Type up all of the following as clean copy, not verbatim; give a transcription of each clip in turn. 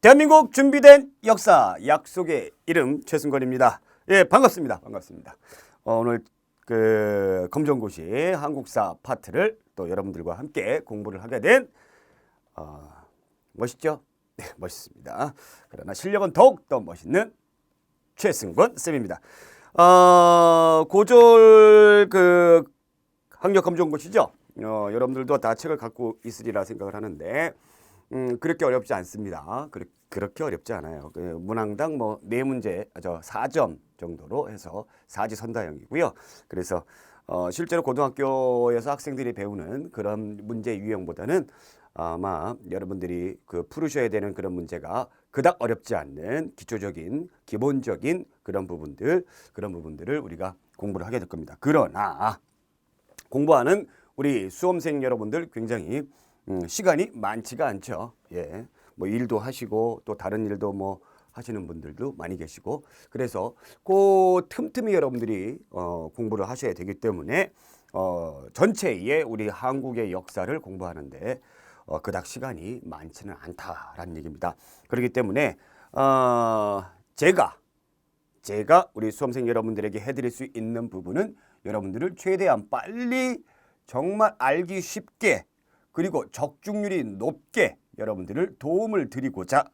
대한민국 준비된 역사 약속의 이름 최승권입니다. 예, 반갑습니다. 오늘 그 검정고시 한국사 파트를 또 여러분들과 함께 공부를 하게 된 멋있죠? 네, 멋있습니다. 그러나 실력은 더욱더 멋있는 최승권 쌤입니다. 고졸 그 학력 검정고시죠? 여러분들도 다 책을 갖고 있으리라 생각을 하는데 그렇게 어렵지 않습니다. 그렇게 어렵지 않아요. 그 문항당 뭐 4문제, 4점 정도로 해서 사지선다형이고요. 그래서 실제로 고등학교에서 학생들이 배우는 그런 문제 유형보다는 아마 여러분들이 그 풀으셔야 되는 그런 문제가 그닥 어렵지 않는 기초적인 기본적인 그런 부분들을 우리가 공부를 하게 될 겁니다. 그러나 공부하는 우리 수험생 여러분들 굉장히 시간이 많지가 않죠. 예, 뭐 일도 하시고 또 다른 일도 뭐 하시는 분들도 많이 계시고 그래서 그 틈틈이 여러분들이 공부를 하셔야 되기 때문에 전체의 우리 한국의 역사를 공부하는데 그닥 시간이 많지는 않다라는 얘기입니다. 그렇기 때문에 제가 우리 수험생 여러분들에게 해드릴 수 있는 부분은 여러분들을 최대한 빨리 정말 알기 쉽게 그리고 적중률이 높게 여러분들을 도움을 드리고자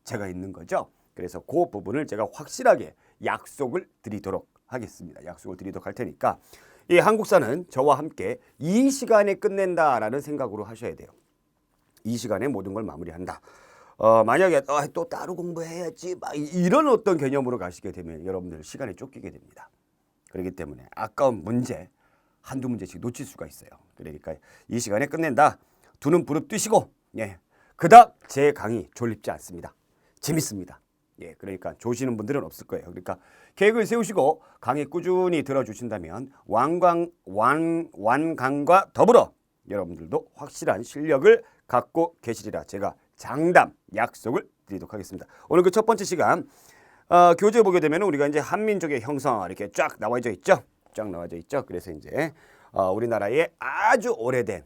제가 있는 거죠. 그래서 그 부분을 제가 확실하게 약속을 드리도록 하겠습니다. 약속을 드리도록 할 테니까 이 한국사는 저와 함께 이 시간에 끝낸다라는 생각으로 하셔야 돼요. 이 시간에 모든 걸 마무리한다. 만약에 또 따로 공부해야지 막 이런 어떤 개념으로 가시게 되면 여러분들 시간에 쫓기게 됩니다. 그렇기 때문에 아까운 문제 한두 문제씩 놓칠 수가 있어요. 그러니까 이 시간에 끝낸다. 두 눈 부릅뜨시고 그닥 제 강의 졸립지 않습니다. 재밌습니다. 예, 그러니까 조시는 분들은 없을 거예요. 그러니까 계획을 세우시고 강의 꾸준히 들어주신다면 완강과 더불어 여러분들도 확실한 실력을 갖고 계시리라 제가 장담 약속을 드리도록 하겠습니다. 오늘 그 첫 번째 시간 교재 보게 되면 우리가 이제 한민족의 형성 이렇게 쫙 나와져 있죠. 그래서 이제 우리나라의 아주 오래된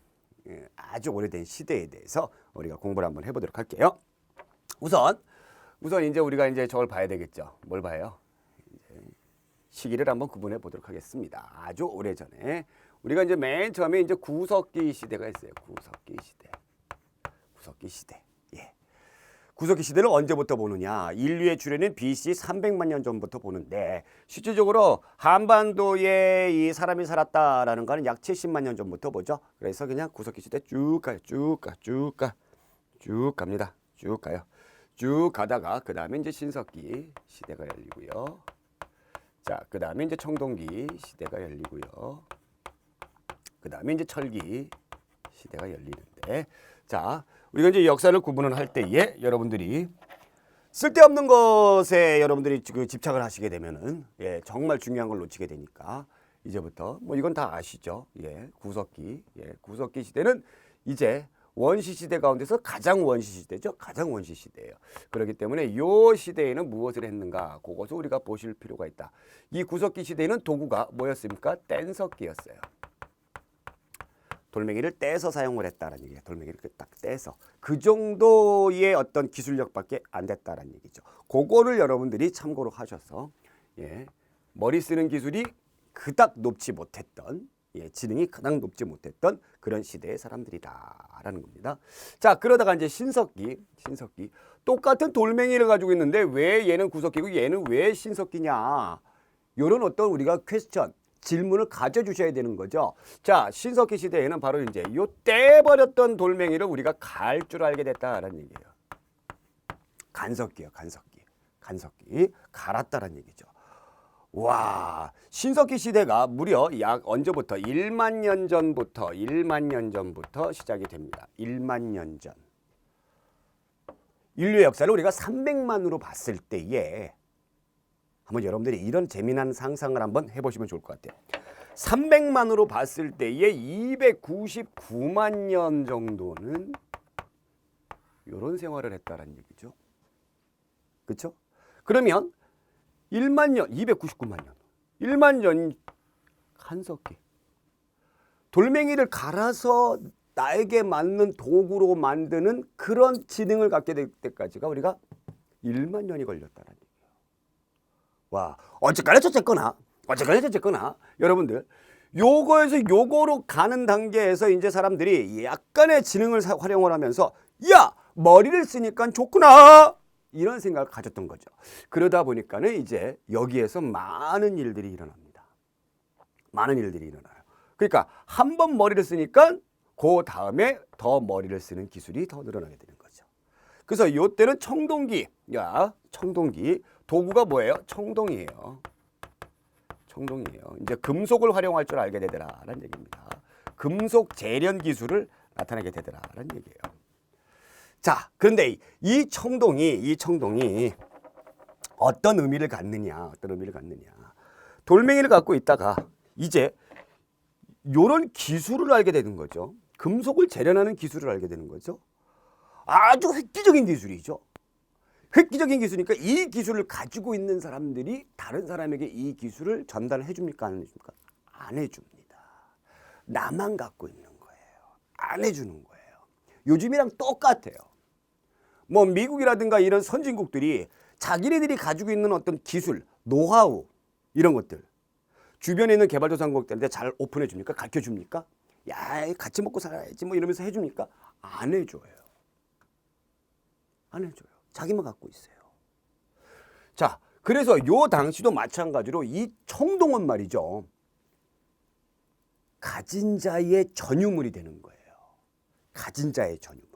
시대에 대해서 우리가 공부를 한번 해보도록 할게요. 우선 이제 우리가 이제 저걸 봐야 되겠죠. 뭘 봐요? 이제 시기를 한번 구분해 보도록 하겠습니다. 아주 오래 전에 우리가 이제 맨 처음에 이제 구석기 시대가 있어요. 구석기 시대. 예. 구석기 시대를 언제부터 보느냐? 인류의 주례는 BC 300만 년 전부터 보는데 실질적으로 한반도에 이 사람이 살았다라는 거는 약 70만 년 전부터 보죠. 그래서 그냥 구석기 시대 쭉 갑니다. 쭉 가요. 쭉 가다가 그 다음에 이제 신석기 시대가 열리고요. 자, 그 다음에 이제 청동기 시대가 열리고요. 그 다음에 이제 철기 시대가 열리는데 자, 우리가 이제 역사를 구분을 할 때에 여러분들이 쓸데없는 것에 여러분들이 그 집착을 하시게 되면은 정말 중요한 걸 놓치게 되니까 이제부터 뭐 이건 다 아시죠? 구석기 시대는 이제 원시 시대 가운데서 가장 원시 시대죠. 가장 원시 시대예요. 그렇기 때문에 이 시대에는 무엇을 했는가 그것을 우리가 보실 필요가 있다. 이 구석기 시대에는 도구가 뭐였습니까? 뗀석기였어요. 돌멩이를 떼서 사용을 했다는 얘기예요. 돌멩이를 딱 떼서. 그 정도의 어떤 기술력밖에 안 됐다는 얘기죠. 그거를 여러분들이 참고로 하셔서 머리 쓰는 기술이 그닥 높지 못했던 지능이 그닥 높지 못했던 그런 시대의 사람들이다라는 겁니다. 자, 그러다가 이제 신석기 똑같은 돌멩이를 가지고 있는데 왜 얘는 구석기고 얘는 왜 신석기냐? 이런 어떤 우리가 퀘스천 질문을 가져주셔야 되는 거죠. 자, 신석기 시대에는 바로 이제 요 떼버렸던 돌멩이를 우리가 갈 줄 알게 됐다라는 얘기예요. 간석기요, 간석기. 갈았다라는 얘기죠. 와, 신석기 시대가 무려 약 언제부터 1만 년 전부터 시작이 됩니다. 1만 년 전. 인류의 역사를 우리가 300만으로 봤을 때에 한번 여러분들이 이런 재미난 상상을 한번 해보시면 좋을 것 같아요. 300만으로 봤을 때에 299만 년 정도는 이런 생활을 했다라는 얘기죠. 그렇죠? 그러면 1만 년, 299만 년, 1만 년 한석기. 돌멩이를 갈아서 나에게 맞는 도구로 만드는 그런 지능을 갖게 될 때까지가 우리가 1만 년이 걸렸다는 얘기예요. 와, 어쨌거나 저쨌거나 여러분들 요거에서 요거로 가는 단계에서 이제 사람들이 약간의 지능을 활용을 하면서 야, 머리를 쓰니까 좋구나 이런 생각을 가졌던 거죠. 그러다 보니까는 이제 여기에서 많은 일들이 일어납니다. 많은 일들이 일어나요. 그러니까 한 번 머리를 쓰니까 그 다음에 더 머리를 쓰는 기술이 더 늘어나게 되는 거죠. 그래서 요때는 청동기, 청동기 도구가 뭐예요? 청동이에요. 청동이에요. 이제 금속을 활용할 줄 알게 되더라라는 얘기입니다. 금속 재련 기술을 나타내게 되더라라는 얘기예요. 자, 그런데 이 청동이 어떤 의미를 갖느냐? 돌멩이를 갖고 있다가 이제 요런 기술을 알게 되는 거죠. 금속을 재련하는 기술을 알게 되는 거죠. 아주 획기적인 기술이죠. 획기적인 기술이니까 이 기술을 가지고 있는 사람들이 다른 사람에게 이 기술을 전달해 줍니까? 안 해줍니까? 안 해줍니다. 나만 갖고 있는 거예요. 안 해주는 거예요. 요즘이랑 똑같아요. 뭐 미국이라든가 이런 선진국들이 자기네들이 가지고 있는 어떤 기술, 노하우 이런 것들 주변에 있는 개발도상국들한테 잘 오픈해 줍니까? 가르쳐 줍니까? 야, 같이 먹고 살아야지 뭐 이러면서 해줍니까? 안 해줘요. 안 해줘요. 자기만 갖고 있어요. 자, 그래서 요 당시도 마찬가지로 이 청동은 말이죠. 가진 자의 전유물이 되는 거예요. 가진 자의 전유물.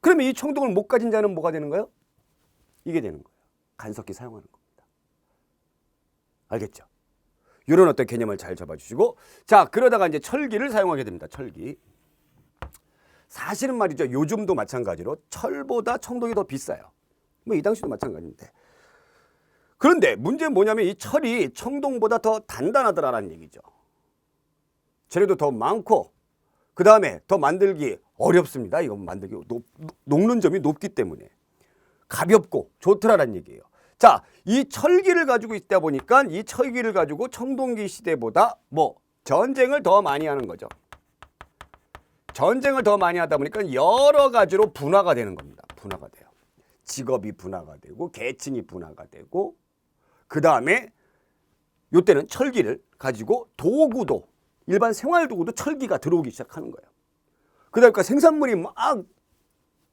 그러면 이 청동을 못 가진 자는 뭐가 되는 거예요? 이게 되는 거예요. 간섭기 사용하는 겁니다. 알겠죠? 이런 어떤 개념을 잘 잡아주시고, 자, 그러다가 이제 철기를 사용하게 됩니다. 철기. 사실은 말이죠. 요즘도 마찬가지로 철보다 청동이 더 비싸요. 뭐 이 당시도 마찬가지인데. 그런데 문제는 뭐냐면 이 철이 청동보다 더 단단하더라라는 얘기죠. 재료도 더 많고 그 다음에 더 만들기 어렵습니다. 이거 만들기 녹는 점이 높기 때문에 가볍고 좋더라라는 얘기예요. 자, 이 철기를 가지고 있다 보니까 이 철기를 가지고 청동기 시대보다 뭐 전쟁을 더 많이 하는 거죠. 전쟁을 더 많이 하다 보니까 여러 가지로 분화가 되는 겁니다. 분화가 돼요. 직업이 분화가 되고 계층이 분화가 되고 그 다음에 이때는 철기를 가지고 도구도 일반 생활 도구도 철기가 들어오기 시작하는 거예요. 그러니까 생산물이 막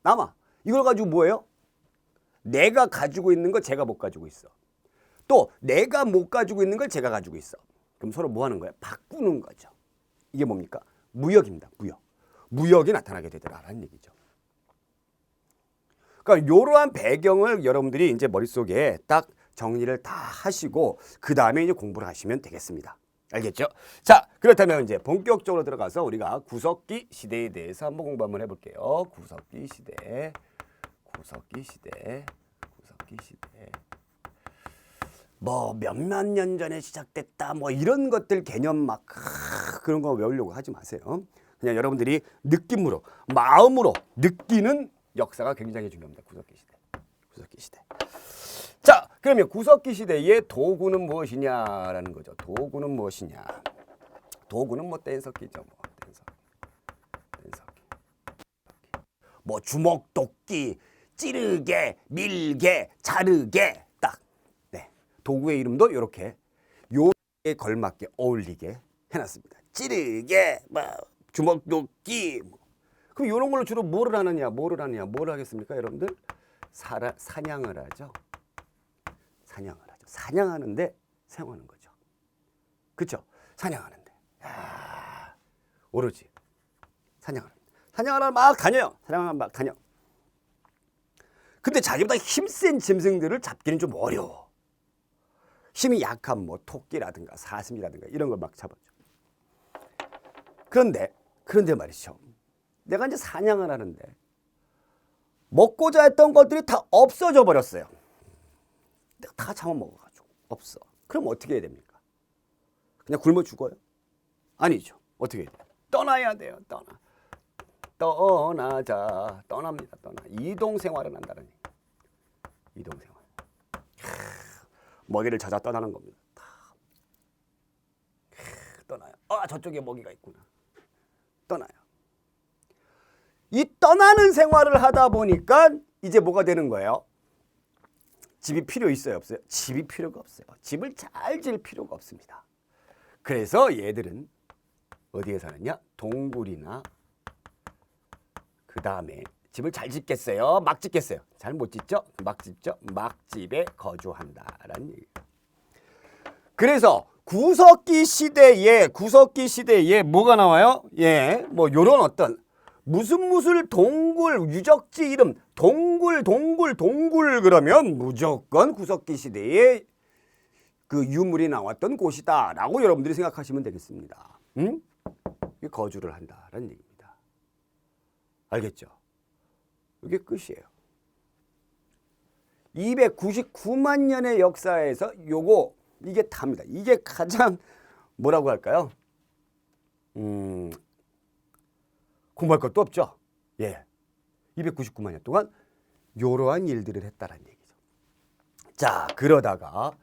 남아. 이걸 가지고 뭐예요? 내가 가지고 있는 걸 제가 못 가지고 있어. 또 내가 못 가지고 있는 걸 제가 가지고 있어. 그럼 서로 뭐 하는 거야? 바꾸는 거죠. 이게 뭡니까? 무역입니다. 무역. 무역이 나타나게 되더라라는 얘기죠. 그러니까 이러한 배경을 여러분들이 이제 머릿속에 딱 정리를 다 하시고 그 다음에 이제 공부를 하시면 되겠습니다. 알겠죠? 자, 그렇다면 이제 본격적으로 들어가서 우리가 구석기 시대에 대해서 한번 공부 한번 해볼게요. 구석기 시대. 뭐 몇몇 년 전에 시작됐다 뭐 이런 것들 개념 막 그런 거 외우려고 하지 마세요. 그냥 여러분들이 느낌으로 마음으로 느끼는 역사가 굉장히 중요합니다. 구석기 시대. 자, 그러면 구석기 시대의 도구는 무엇이냐라는 거죠. 도구는 무엇이냐? 도구는 뭐 뗀석기죠. 뗀석기. 뭐 주먹, 도끼, 찌르개, 밀개, 자르개 딱. 네. 도구의 이름도 이렇게 요에 걸맞게 어울리게 해놨습니다. 찌르개, 뭐 주먹, 도끼. 뭐. 그럼 이런 걸로 주로 뭐를 하느냐? 뭘 하겠습니까, 여러분들? 사냥을 하죠. 사냥하는데 사용하는 거죠. 그렇죠? 사냥하는데. 오로지 사냥하러 막 다녀요. 근데 자기보다 힘센 짐승들을 잡기는 좀 어려워. 힘이 약한 뭐 토끼라든가 사슴이라든가 이런 걸 막 잡았죠. 그런데 말이죠. 내가 이제 사냥을 하는데 먹고자 했던 것들이 다 없어져 버렸어요. 내가 다 잡아먹어가지고 없어. 그럼 어떻게 해야 됩니까? 그냥 굶어 죽어요? 아니죠. 어떻게 해야 돼요? 떠나야 돼요. 떠납니다. 이동 생활을 한다는 얘기. 이동 생활. 먹이를 찾아 떠나는 겁니다. 떠나요. 저쪽에 먹이가 있구나. 떠나요. 이 떠나는 생활을 하다 보니까 이제 뭐가 되는 거예요? 집이 필요 있어요, 없어요? 집이 필요가 없어요. 집을 잘 지을 필요가 없습니다. 그래서 얘들은 어디에 사느냐? 동굴이나 그 다음에 집을 잘 짓겠어요? 막 짓겠어요? 잘 못 짓죠? 막 짓죠? 막집에 거주한다라는 얘기예요. 그래서 구석기 시대에 뭐가 나와요? 예, 뭐 요런 어떤 무슨 동굴 유적지 이름 동굴 그러면 무조건 구석기 시대에 그 유물이 나왔던 곳이다라고 여러분들이 생각하시면 되겠습니다. 응? 거주를 한다라는 얘기입니다. 알겠죠? 이게 끝이에요. 299만 년의 역사에서 이게 답니다. 이게 가장 뭐라고 할까요? 공부할 것도 없죠. 예. 299만 년 동안 이러한 일들을 했다라는 얘기죠. 자, 그러다가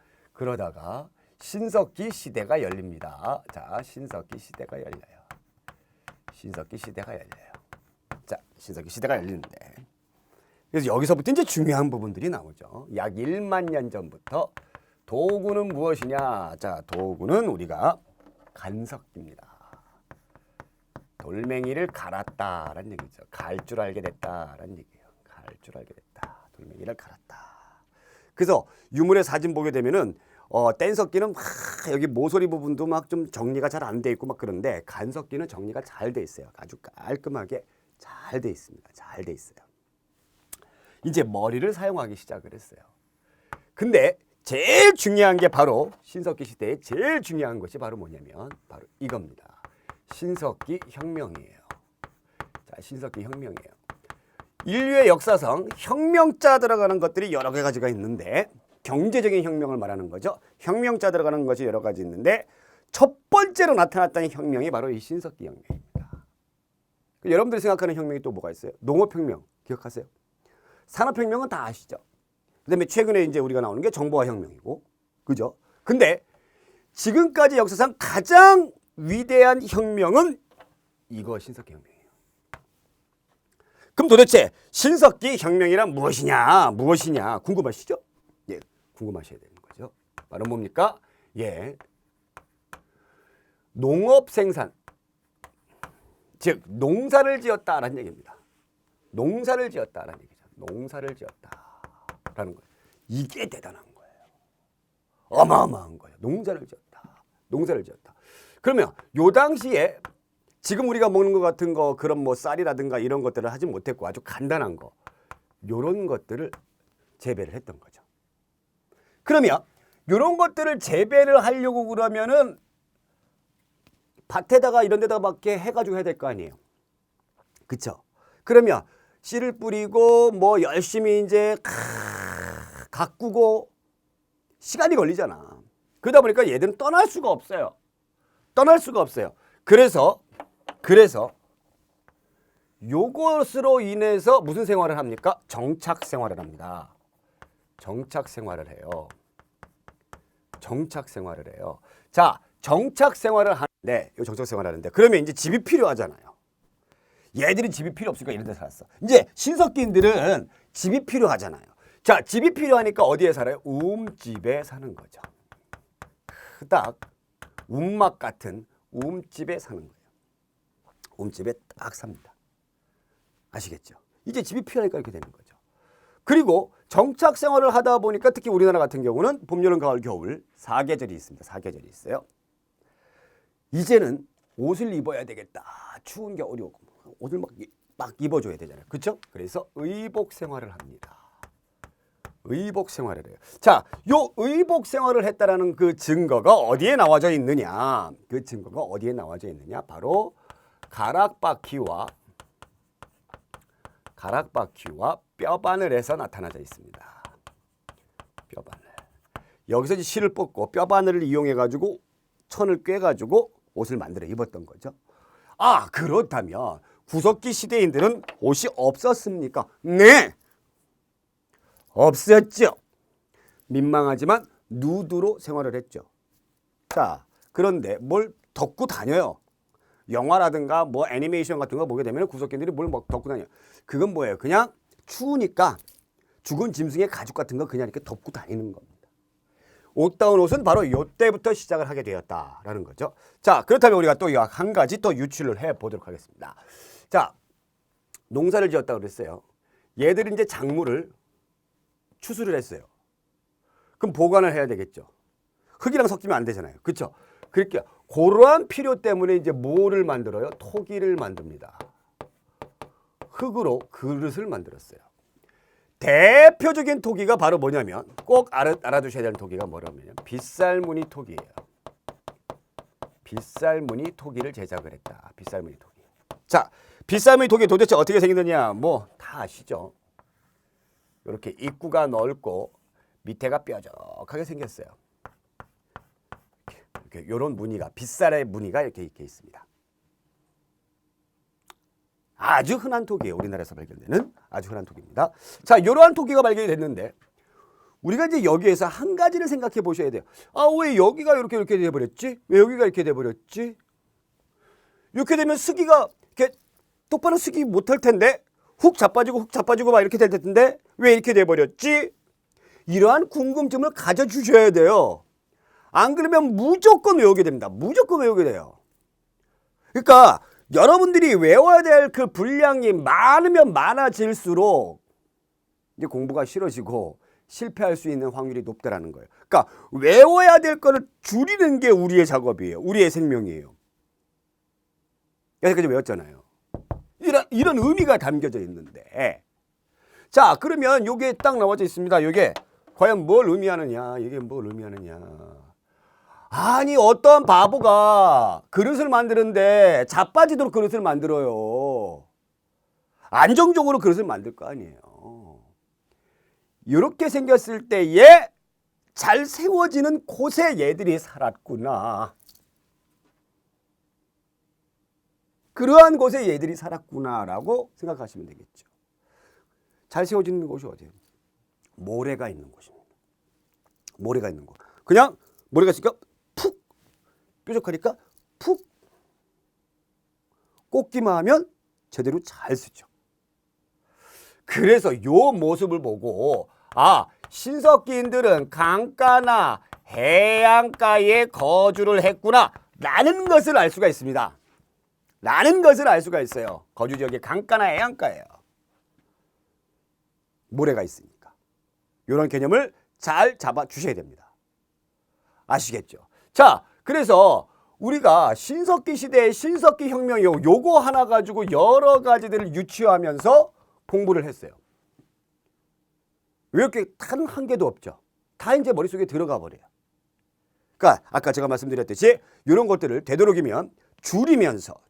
신석기 시대가 열립니다. 자, 신석기 시대가 열려요. 자, 신석기 시대가 열리는데 그래서 여기서부터 이제 중요한 부분들이 나오죠. 약 1만 년 전부터 도구는 무엇이냐? 자, 도구는 우리가 간석기입니다. 돌멩이를 갈았다라는 얘기죠. 갈 줄 알게 됐다라는 얘기예요. 갈 줄 알게 됐다. 돌멩이를 갈았다. 그래서 유물의 사진 보게 되면은 뗀석기는 막 여기 모서리 부분도 막 좀 정리가 잘 안 돼 있고 막 그런데 간석기는 정리가 잘 돼 있어요. 아주 깔끔하게 잘 돼 있습니다. 잘 돼 있어요. 이제 머리를 사용하기 시작을 했어요. 근데 제일 중요한 게 바로 신석기 시대에 제일 중요한 것이 바로 뭐냐면 바로 이겁니다. 신석기 혁명이에요. 자, 신석기 혁명이에요. 인류의 역사상 혁명자 들어가는 것들이 여러 가지가 있는데 경제적인 혁명을 말하는 거죠. 혁명자 들어가는 것이 여러 가지 있는데 첫 번째로 나타났다는 혁명이 바로 이 신석기 혁명입니다. 여러분들이 생각하는 혁명이 또 뭐가 있어요? 농업혁명 기억하세요? 산업혁명은 다 아시죠? 그다음에 최근에 이제 우리가 나오는 게 정보화혁명이고, 그죠? 근데 지금까지 역사상 가장 위대한 혁명은 이거 신석기 혁명이에요. 그럼 도대체 신석기 혁명이란 무엇이냐 궁금하시죠? 예, 궁금하셔야 되는 거죠. 바로 뭡니까? 예, 농업 생산, 즉 농사를 지었다라는 얘기입니다. 농사를 지었다라는 얘기죠. 농사를 지었다라는 거예요. 이게 대단한 거예요. 어마어마한 거예요. 농사를 지었다. 그러면 요 당시에 지금 우리가 먹는 것 같은 거 그런 뭐 쌀이라든가 이런 것들을 하지 못했고 아주 간단한 거 요런 것들을 재배를 했던 거죠. 그러면 요런 것들을 재배를 하려고 그러면은 밭에다가 이런 데다가 밖에 해가지고 해야 될 거 아니에요. 그쵸? 그러면 씨를 뿌리고 뭐 열심히 이제 가꾸고 시간이 걸리잖아. 그러다 보니까 얘들은 떠날 수가 없어요. 그래서 요것으로 인해서 무슨 생활을 합니까? 정착 생활을 합니다. 정착 생활을 해요. 자, 정착 생활을 하는데 그러면 이제 집이 필요하잖아요. 얘들은 집이 필요 없으니까 이런 데 살았어. 이제 신석기인들은 집이 필요하잖아요. 자, 집이 필요하니까 어디에 살아요? 움집에 사는 거죠. 그닥 움막 같은 움집에 사는 거예요. 움집에 딱 삽니다. 아시겠죠? 이제 집이 필요하니까 이렇게 되는 거죠. 그리고 정착 생활을 하다 보니까 특히 우리나라 같은 경우는 봄, 여름, 가을, 겨울 4계절이 있습니다. 4계절이 있어요. 이제는 옷을 입어야 되겠다. 추운 겨울이 오고 옷을 막 입어줘야 되잖아요. 그렇죠? 그래서 의복 생활을 합니다. 의복 생활을 해요. 자, 요 의복 생활을 했다라는 그 증거가 어디에 나와져 있느냐? 바로 가락바퀴와 뼈바늘에서 나타나져 있습니다. 뼈바늘. 여기서 이제 실을 뽑고 뼈바늘을 이용해 가지고 천을 꿰 가지고 옷을 만들어 입었던 거죠. 아, 그렇다면 구석기 시대인들은 옷이 없었습니까? 네. 없었죠. 민망하지만 누드로 생활을 했죠. 자, 그런데 뭘 덮고 다녀요. 영화라든가 뭐 애니메이션 같은 거 보게 되면 구석견들이 뭘 덮고 다녀. 그건 뭐예요? 그냥 추우니까 죽은 짐승의 가죽 같은 거 그냥 이렇게 덮고 다니는 겁니다. 옷다운 옷은 바로 이때부터 시작을 하게 되었다라는 거죠. 자, 그렇다면 우리가 또 한 가지 또 유추를 해 보도록 하겠습니다. 자, 농사를 지었다고 그랬어요. 얘들은 이제 작물을 추수를 했어요. 그럼 보관을 해야 되겠죠. 흙이랑 섞이면 안 되잖아요. 그렇죠? 그러니까 그러한 필요 때문에 이제 뭐를 만들어요? 토기를 만듭니다. 흙으로 그릇을 만들었어요. 대표적인 토기가 바로 뭐냐면 꼭 알아두셔야 되는 토기가 뭐냐면 빗살무늬 토기예요. 빗살무늬 토기를 제작을 했다. 빗살무늬 토기. 자, 빗살무늬 토기 도대체 어떻게 생겼느냐? 뭐 다 아시죠? 이렇게 입구가 넓고 밑에가 뾰족하게 생겼어요. 이렇게 이런 무늬가 빗살의 무늬가 이렇게 있습니다. 아주 흔한 토기예요. 우리나라에서 발견되는 아주 흔한 토기입니다. 자, 이러한 토기가 발견이 됐는데 우리가 이제 여기에서 한 가지를 생각해 보셔야 돼요. 아, 왜 여기가 이렇게 돼버렸지? 왜 여기가 이렇게 돼버렸지? 이렇게 되면 쓰기가 이렇게 똑바로 쓰기 못할 텐데 훅 자빠지고 막 이렇게 될 텐데 왜 이렇게 돼버렸지? 이러한 궁금증을 가져주셔야 돼요. 안 그러면 무조건 외우게 됩니다. 무조건 외우게 돼요. 그러니까 여러분들이 외워야 될 그 분량이 많으면 많아질수록 이제 공부가 싫어지고 실패할 수 있는 확률이 높다라는 거예요. 그러니까 외워야 될 거를 줄이는 게 우리의 작업이에요. 우리의 생명이에요. 여기까지 외웠잖아요. 이런 의미가 담겨져 있는데, 자, 그러면 요게 딱 나와져 있습니다. 요게 과연 뭘 의미하느냐? 이게 뭘 의미하느냐? 아니, 어떤 바보가 그릇을 만드는데 자빠지도록 그릇을 만들어요. 안정적으로 그릇을 만들 거 아니에요. 이렇게 생겼을 때에 잘 세워지는 곳에 얘들이 살았구나. 그러한 곳에 얘들이 살았구나라고 생각하시면 되겠죠. 잘 세워지는 곳이 어디예요? 모래가 있는 곳입니다. 모래가 있는 곳. 그냥 모래가 있으니까 푹 뾰족하니까 푹 꽂기만 하면 제대로 잘 쓰죠. 그래서 요 모습을 보고 아, 신석기인들은 강가나 해안가에 거주를 했구나 라는 것을 알 수가 있습니다. 라는 것을 알 수가 있어요. 거주 지역이 강가나 해안가예요. 모래가 있으니까. 이런 개념을 잘 잡아 주셔야 됩니다. 아시겠죠? 자, 그래서 우리가 신석기 시대의 신석기 혁명 요거 하나 가지고 여러 가지들을 유추하면서 공부를 했어요. 왜 이렇게 단 한 개도 없죠? 다 이제 머릿속에 들어가 버려요. 그러니까 아까 제가 말씀드렸듯이 이런 것들을 되도록이면 줄이면서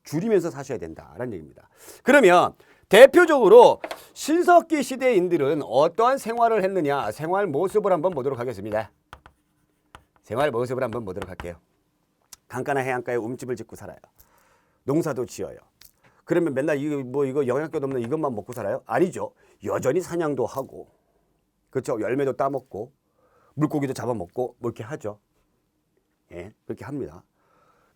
사셔야 된다라는 얘기입니다. 그러면 대표적으로 신석기 시대인들은 어떠한 생활을 했느냐, 생활 모습을 한번 보도록 하겠습니다. 생활 모습을 한번 보도록 할게요. 강가나 해안가에 움집을 짓고 살아요. 농사도 지어요. 그러면 맨날 이거 영양가도 없는 이것만 먹고 살아요? 아니죠. 여전히 사냥도 하고, 그렇죠. 열매도 따먹고, 물고기도 잡아먹고, 뭐 이렇게 하죠. 예, 그렇게 합니다.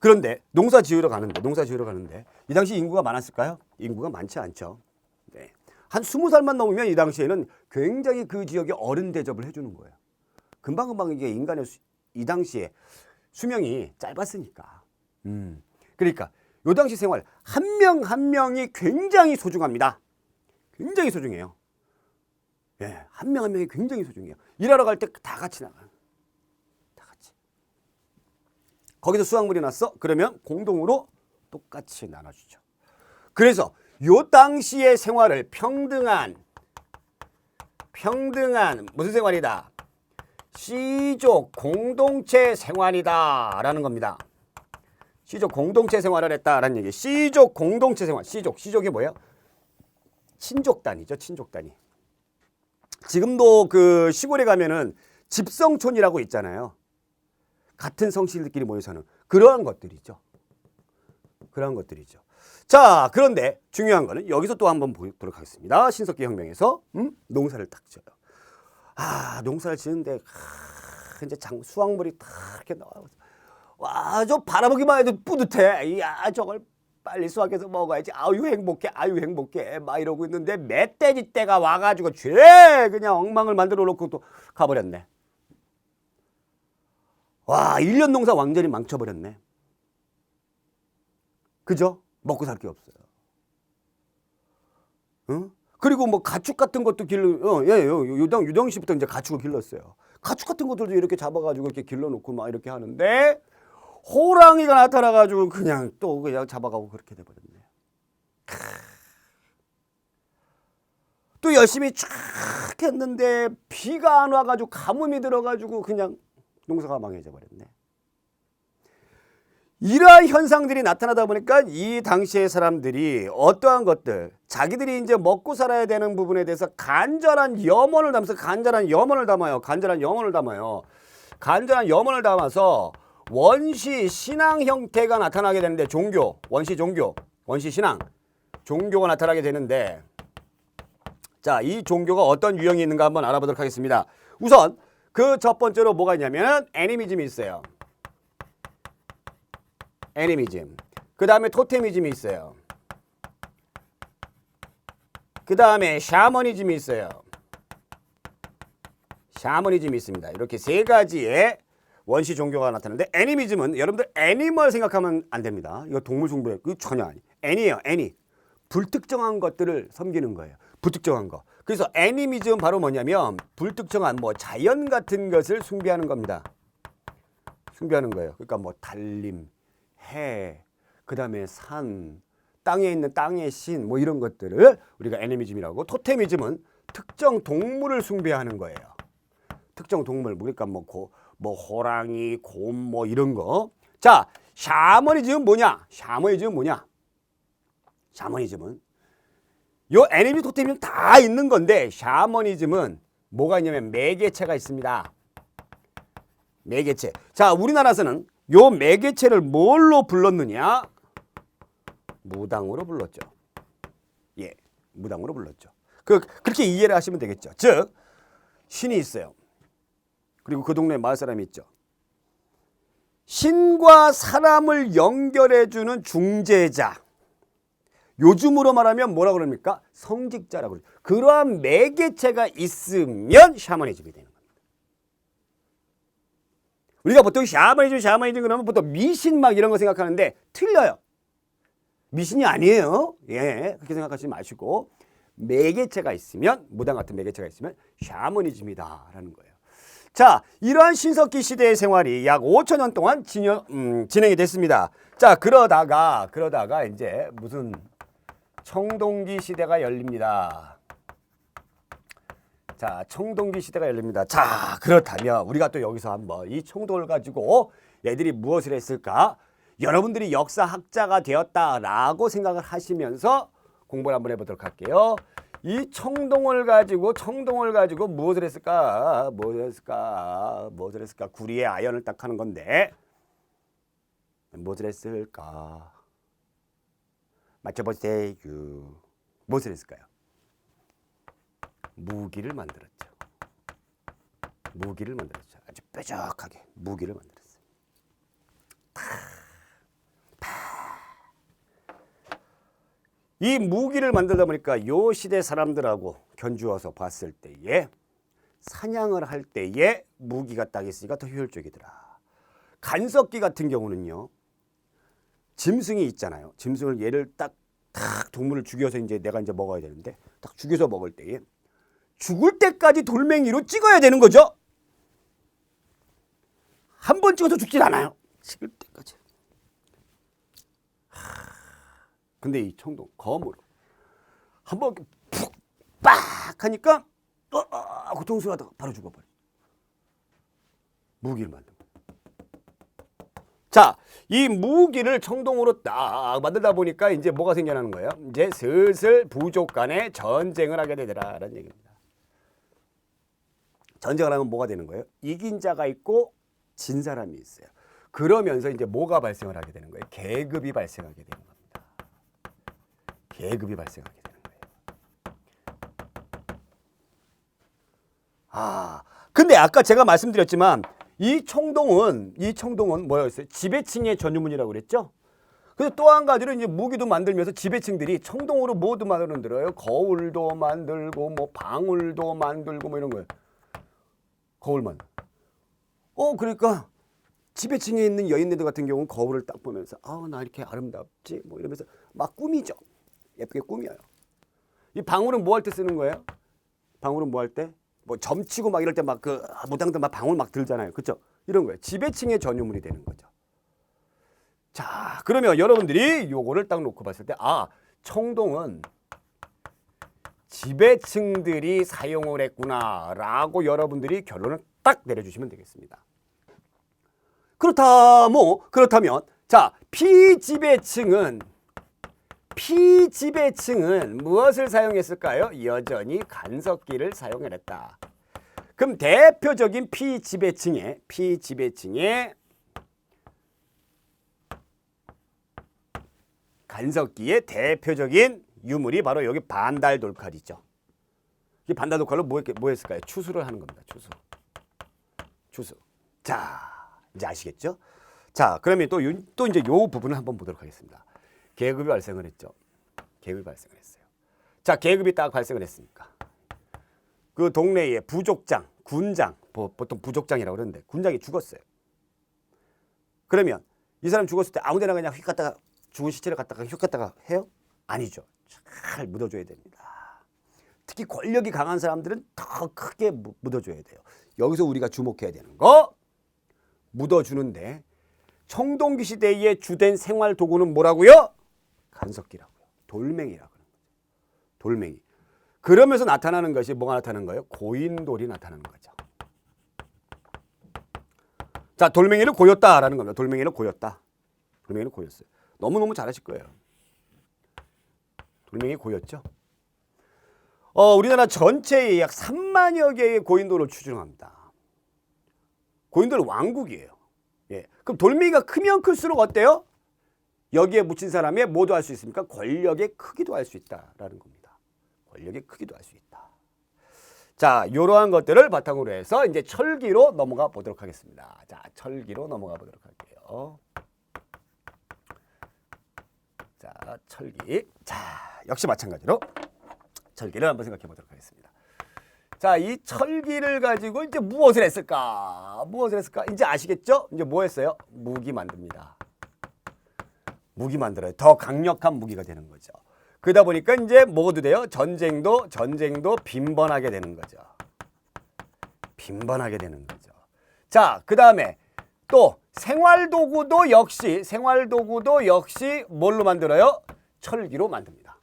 그런데 농사 지으러 가는데 이 당시 인구가 많았을까요? 인구가 많지 않죠. 네. 한 20살만 넘으면 이 당시에는 굉장히 그 지역에 어른 대접을 해주는 거예요. 금방금방 이게 인간의 이 당시에 수명이 짧았으니까. 그러니까 요 당시 생활 한 명 한 명이 굉장히 소중합니다. 굉장히 소중해요. 예, 한 명 한 명이 굉장히 소중해요. 일하러 갈 때 다 같이 나가요. 다 같이. 거기서 수확물이 났어? 그러면 공동으로 똑같이 나눠주죠. 그래서 요 당시의 생활을 평등한 무슨 생활이다? 씨족 공동체 생활이다 라는 겁니다. 씨족 공동체 생활을 했다라는 얘기. 씨족 공동체 생활. 씨족이 뭐예요? 친족단이죠. 친족단이. 지금도 그 시골에 가면은 집성촌이라고 있잖아요. 같은 성씨들끼리 모여 사는 그러한 것들이죠. 그러한 것들이죠. 자, 그런데 중요한 거는 여기서 또 한번 보도록 하겠습니다. 신석기 혁명에서 농사를 딱 지어요. 아, 농사를 지는데 이제 수확물이 딱 이렇게 나와서 와, 저 바라보기만 해도 뿌듯해. 이야, 저걸 빨리 수확해서 먹어야지. 아유 행복해, 아유 행복해 막 이러고 있는데 멧돼지 떼가 와가지고 죄 그냥 엉망을 만들어 놓고 또 가버렸네. 와 1년 농사 완전히 망쳐버렸네. 그죠? 먹고 살 게 없어요. 응? 그리고 뭐 가축 같은 것도 유당 씨부터 이제 가축을 길렀어요. 가축 같은 것들도 이렇게 잡아가지고 이렇게 길러놓고 막 이렇게 하는데 호랑이가 나타나가지고 그냥 또 그냥 잡아가고 그렇게 돼버렸네. 또 열심히 쫙 했는데 비가 안 와가지고 가뭄이 들어가지고 그냥 농사가 망해져 버렸네. 이러한 현상들이 나타나다 보니까 이 당시의 사람들이 어떠한 것들, 자기들이 이제 먹고 살아야 되는 부분에 대해서 간절한 염원을 담아서 간절한 염원을 담아서 원시 신앙 형태가 나타나게 되는데 종교, 원시 종교, 원시 신앙, 종교가 나타나게 되는데 자, 이 종교가 어떤 유형이 있는가 한번 알아보도록 하겠습니다. 우선 그 첫 번째로 뭐가 있냐면 애니미즘이 있어요. 애니미즘. 그 다음에 토테미즘이 있어요. 그 다음에 샤머니즘이 있어요. 샤머니즘이 있습니다. 이렇게 세 가지의 원시 종교가 나타나는데 애니미즘은 여러분들 애니멀 생각하면 안 됩니다. 이거 동물 숭배 그 전혀 아니. 애니예요. 애니. 불특정한 것들을 섬기는 거예요. 불특정한 거. 그래서 애니미즘은 바로 뭐냐면 불특정한 뭐 자연 같은 것을 숭배하는 겁니다. 숭배하는 거예요. 그러니까 뭐 달림, 해, 그 다음에 산, 땅에 있는 땅의 신 뭐 이런 것들을 우리가 애니미즘이라고. 토테미즘은 특정 동물을 숭배하는 거예요. 특정 동물, 그러니까 뭐 호랑이, 곰 뭐 이런 거. 자, 샤머니즘은 뭐냐? 샤머니즘은 요 애니미즘, 토테미즘 다 있는 건데 샤머니즘은 뭐가 있냐면 매개체가 있습니다. 매개체. 자, 우리나라에서는 요 매개체를 뭘로 불렀느냐? 무당으로 불렀죠. 예, 무당으로 불렀죠. 그렇게 이해를 하시면 되겠죠. 즉, 신이 있어요. 그리고 그 동네에 마을 사람이 있죠. 신과 사람을 연결해주는 중재자. 요즘으로 말하면 뭐라고 그럽니까? 성직자라고 그러죠. 그러한 매개체가 있으면 샤머니즘이 되는 겁니다. 우리가 보통 샤머니즘 그러면 보통 미신 막 이런 거 생각하는데 틀려요. 미신이 아니에요. 예, 그렇게 생각하지 마시고 매개체가 있으면, 무당 같은 매개체가 있으면 샤머니즘이다라는 거예요. 자, 이러한 신석기 시대의 생활이 약 5,000년 동안 진행이 됐습니다. 자, 그러다가 이제 무슨 청동기 시대가 열립니다. 자, 청동기 시대가 열립니다. 자, 그렇다면 우리가 또 여기서 한번 이 청동을 가지고 얘들이 무엇을 했을까? 여러분들이 역사학자가 되었다라고 생각을 하시면서 공부를 한번 해보도록 할게요. 이 청동을 가지고 무엇을 했을까? 구리에 아연을 딱 하는 건데 무엇을 했을까? 맞춰보세요. 무엇을 했을까요? 무기를 만들었죠. 아주 뾰족하게 무기를 만들었어요. 이 무기를 만들다 보니까 요 시대 사람들하고 견주어서 봤을 때에 사냥을 할 때에 무기가 딱 있으니까 더 효율적이더라. 간석기 같은 경우는요. 짐승이 있잖아요. 짐승을 얘를 딱 동물을 죽여서 이제 내가 이제 먹어야 되는데 딱 죽여서 먹을 때에 죽을 때까지 돌멩이로 찍어야 되는 거죠. 한 번 찍어서 죽질 않아요. 찍을 때까지. 근데 이 청동 검으로 한 번 푹 빡 하니까 고통스러워하다가 바로 죽어버려. 무기를 만든 거예요. 자, 이 무기를 청동으로 딱 만들다 보니까 이제 뭐가 생겨나는 거예요? 이제 슬슬 부족 간에 전쟁을 하게 되더라라는 얘기입니다. 전쟁을 하면 뭐가 되는 거예요? 이긴 자가 있고 진 사람이 있어요. 그러면서 이제 뭐가 발생을 하게 되는 거예요? 계급이 발생하게 되는 겁니다. 계급이 발생하게 되는 거예요. 근데 아까 제가 말씀드렸지만 이 청동은 뭐였어요? 지배층의 전유물이라고 그랬죠? 그래서 또 한 가지로 이제 무기도 만들면서 지배층들이 청동으로 뭐도 만들어요. 거울도 만들고 뭐 방울도 만들고 뭐 이런 거예요. 거울만. 그러니까 지배층에 있는 여인네들 같은 경우는 거울을 딱 보면서 나 이렇게 아름답지 뭐 이러면서 막 꾸미죠. 예쁘게 꾸며요. 이 방울은 뭐 할 때 쓰는 거예요? 방울은 뭐 할 때? 뭐 점치고 막 이럴 때 막 그 무당들 막 방울 막 들잖아요. 그렇죠? 이런 거예요. 지배층의 전유물이 되는 거죠. 자, 그러면 여러분들이 요거를 딱 놓고 봤을 때 청동은 지배층들이 사용을 했구나라고 여러분들이 결론을 딱 내려주시면 되겠습니다. 그렇다면 자, 피지배층은 무엇을 사용했을까요? 여전히 간섭기를 사용했다. 그럼 대표적인 피지배층의 간섭기의 대표적인 유물이 바로 여기 반달돌칼이죠. 이 반달돌칼로 뭐 했을까요? 추수를 하는 겁니다. 추수. 자, 이제 아시겠죠? 자, 그러면 또 이제 요 부분을 한번 보도록 하겠습니다. 계급이 발생을 했죠. 계급이 발생을 했어요. 자, 계급이 딱 발생을 했으니까 그 동네에 부족장, 군장, 보통 부족장이라고 그러는데 군장이 죽었어요. 그러면 이 사람 죽었을 때 아무데나 그냥 휙 갔다가 죽은 시체를 갖다가 휙 갔다가 해요? 아니죠. 잘 묻어줘야 됩니다. 특히 권력이 강한 사람들은 더 크게 묻어줘야 돼요. 여기서 우리가 주목해야 되는 거 묻어주는데 청동기 시대의 주된 생활 도구는 뭐라고요? 간섭기라고요. 돌멩이라고 하는 거죠. 돌멩이. 그러면서 나타나는 것이 뭐가 나타나는 거예요? 고인돌이 나타나는 거죠. 자, 돌멩이를 고였다라는 겁니다. 돌멩이를 고였어요. 너무너무 잘하실 거예요. 돌멩이 고였죠. 우리나라 전체에 약 3만여 개의 고인돌을 추정합니다. 고인돌 왕국이에요. 예. 그럼 돌멩이가 크면 클수록 어때요? 여기에 묻힌 사람의 뭐도 할 수 있습니까? 권력의 크기도 할 수 있다라는 겁니다. 권력의 크기도 할 수 있다. 자, 이러한 것들을 바탕으로 해서 이제 철기로 넘어가 보도록 하겠습니다. 자, 철기로 넘어가 보도록 할게요. 자, 철기. 자, 역시 마찬가지로 철기를 한번 생각해 보도록 하겠습니다. 자, 이 철기를 가지고 이제 무엇을 했을까? 이제 아시겠죠? 이제 뭐 했어요? 무기 만듭니다. 무기 만들어요. 더 강력한 무기가 되는 거죠. 그러다 보니까 이제 뭐도 돼요? 전쟁도 빈번하게 되는 거죠. 자, 그 다음에 또 생활도구도 역시 뭘로 만들어요? 철기로 만듭니다.